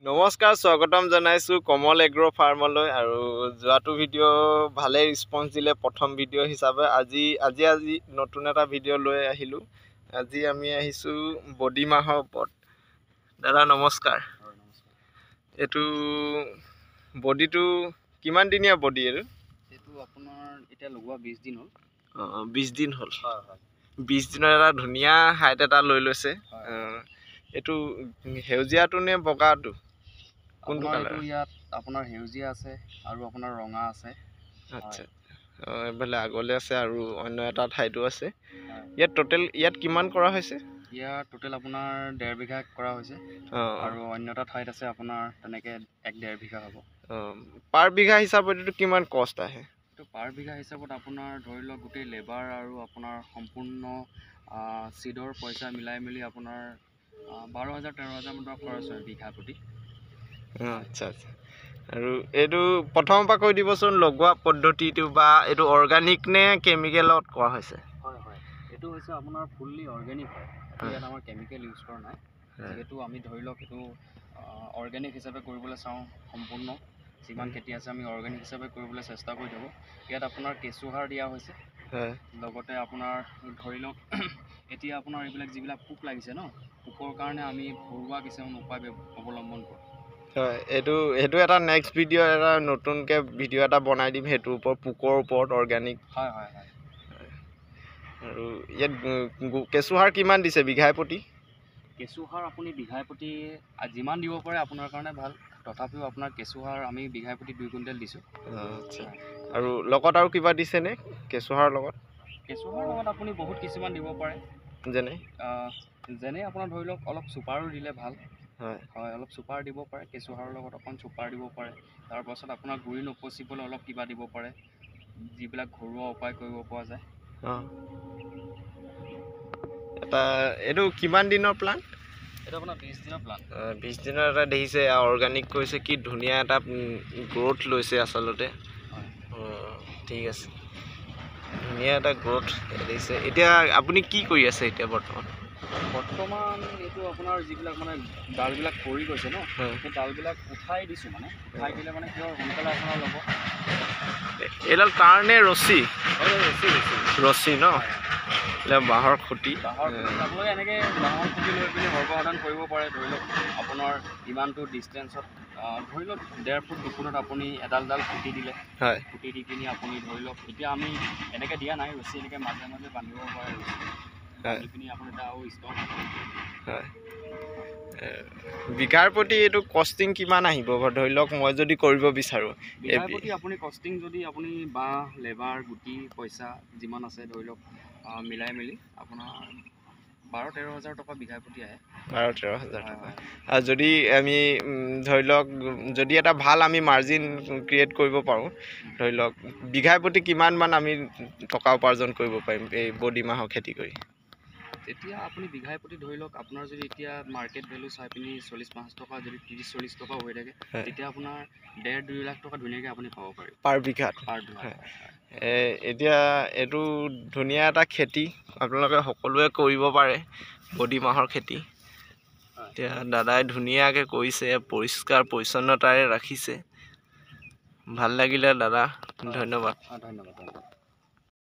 নমস্কাৰ স্বাগতম জনাইছো কমল এগ্ৰো ফাৰ্মলৈ আৰু যোৱাটো ভিডিও ভালে ৰেসপন্স দিলে প্ৰথম ভিডিও হিচাপে আজি নতুন এটা ভিডিও লৈ আহিলো আজি আমি আহিছো বডি মাহৰ ওপৰত দাদা নমস্কাৰ এটো বডিটো কিমান দিনিয়া বডি এটো আপোনাৰ এটা লগোৱা 20 দিন হল 20 দিন হল 20 দিনৰ এটা ধুনিয়া হাইট এটা লৈ লৈছে এটো হেউজিয়াটো নে বগাটো কোনটো কালাৰ ইয়াত আপোনাৰ হেউজিয়া আছে আৰু আপোনাৰ ৰঙা আছে আচ্ছা এবেলে আগলে আছে আৰু অন্য এটা ঠাইটো আছে ইয়াত টোটাল ইয়াত কিমান কৰা হৈছে ইয়াত টোটাল আপোনাৰ 1.5 বিঘা কৰা হৈছে আৰু অন্য এটা ঠাইত আছে আপোনাৰ তেনেকে 1.5 বিঘা হ'ব পাৰ বিঘা হিচাপত এটো কিমান কষ্ট আহে তো পাৰ বিঘা হিচাপত আপোনাৰ ধৰি লওক গোটেই লেবাৰ আৰু আপোনাৰ সম্পূৰ্ণ সিডৰ পইচা মিলাই মিলি আপোনাৰ 12000 13000 মান খৰচ হয় বিঘা প্ৰতি আচ্ছা আচ্ছা আৰু এটো প্ৰথমৰ পৰা কৈ দিবচোন লগোৱা পদ্ধতিটো বা এটো অৰ্গানিক নে কেমিকেলত কৰা হৈছে হয় হয় এটো হৈছে আপোনাৰ ফুললি অৰ্গানিক হয় ইয়াত আমাৰ কেমিকেল ইউজ কৰা নাই যেহেতু আমি ধৰি লওক এটো অৰ্গানিক হিচাপে কৰিবলৈ চাওঁ সম্পূৰ্ণ যিমান খেতি আছে আমি অৰ্গানিক হিচাপে কৰিবলৈ চেষ্টা কৰি থাকোঁ ইয়াত আপোনাৰ কেঁচুসাৰ দিয়া হৈছে লগতে আপোনাৰ ধৰি লওক এতিয়া আপোনাৰ এইবিলাক যিবিলাক পোক লাগিছে ন পোকৰ কাৰণে আমি ঘৰুৱা কিছুমান উপায় অৱলম্বন কৰোঁ হয় এটো এটা নেক্সট ভিডিও এটা নতুনকে ভিডিও এটা বনাই দিম হেতুৰ ওপৰত পোকৰ ওপৰত অৰ্গানিক হয় হয় হয় আৰু ইয়াত কেঁচুসাৰ কিমান দিছে বিঘাই প্ৰতি কেঁচুসাৰ আপুনি বিঘাই প্ৰতি যিমান দিব পাৰে আপোনাৰ কাৰণে ভাল তথাপিও আপোনাৰ কেঁচুসাৰ আমি বিঘাই প্ৰতি 2 কুইণ্টেল দিছোঁ আচ্ছা আৰু লগত আৰু কিবা দিছে নে কেঁচুসাৰ লগত আপুনি বহুত কিছুমান দিব পাৰে যেনে আপোনাৰ ধৰি লওক অলপ সুপাৰো দিলে ভাল হয় অলপ সুপাৰ দিব পাৰে কেঁচুসাৰৰ লগত অকণ সুপাৰ দিব পাৰে তাৰ পাছত আপোনাৰ গুৰি নপচিবলৈ অলপ কিবা দিব পাৰে যিবিলাক ঘৰুৱা উপায় কৰিব পৰা যায় এটা এটো কিমান দিনৰ প্লান এটা আপোনাৰ 20 দিনৰ প্লান 20 দিনৰ এটা দেখিছে অৰ্গানিক কৈছে কি ধুনিয়া এটা গ্ৰোথ লৈছে আসলতে ঠিক আছে ধুনিয়া এটা গ্ৰোথ দেখিছে এতিয়া আপুনি কি কৰি আছে এতিয়া বৰ্তমান এইটো আপোনাৰ যিবিলাক মানে ডালবিলাক পৰি গৈছে ন সেই ডালবিলাক উঠাই দিছোঁ মানে উঠাই দিলে মানে কিয় সোনকালে আপোনাৰ ল'ব এডাল কাৰণে ৰছী ন বাঁহৰ খুঁটি আপোনালোকে এনেকৈ বাঁহৰ খুঁটি লৈ পিনি সৰ্বসাধাৰণ কৰিব পাৰে ধৰি লওক আপোনাৰ ইমানটো ডিষ্টেঞ্চত ধৰি লওক 1.5 ফুট 2 ফুটত আপুনি এডাল খুঁটি দিলে খুঁটি দি পিনি আপুনি ধৰি লওক এতিয়া আমি এনেকৈ দিয়া নাই ৰছী এনেকৈ মাজে মাজে বান্ধিব পাৰে বিঘাৰ প্ৰতি এইটো কষ্টিং কিমান আহিব ধৰি লওক মই যদি কৰিব বিচাৰোঁ বিঘাৰ প্ৰতি আপুনি কষ্টিং যদি আপুনি বাঁহ লেবাৰ গুটি পইচা যিমান আছে ধৰি লওক মিলাই মেলি আপোনাৰ 12-13 হাজাৰ টকা বিঘাৰ প্ৰতি আহে 12-13 হাজাৰ টকা আৰু যদি আমি ধৰি লওক যদি এটা ভাল আমি মাৰ্জিন ক্ৰিয়েট কৰিব পাৰোঁ ধৰি লওক বিঘাৰ প্ৰতি কিমান মান আমি টকা উপাৰ্জন কৰিব পাৰিম এই বডি মাহৰ খেতি কৰি তেতিয়া আপুনি বিঘাই প্ৰতি ধৰি লওক আপোনাৰ যদি এতিয়া মাৰ্কেট ভেলু চাই পিনি 40-50 টকা যদি 30-40 টকা হৈ থাকে তেতিয়া আপোনাৰ 1.5-2 লাখ টকা ধুনীয়াকৈ আপুনি পাব পাৰিব পাৰ বিঘাত এতিয়া এইটো ধুনীয়া এটা খেতি আপোনালোকে সকলোৱে কৰিব পাৰে বডি মাহৰ খেতি এতিয়া দাদাই ধুনীয়াকৈ কৰিছে পৰিষ্কাৰ পৰিচ্ছন্নতাৰে ৰাখিছে ভাল লাগিলে দাদা ধন্যবাদ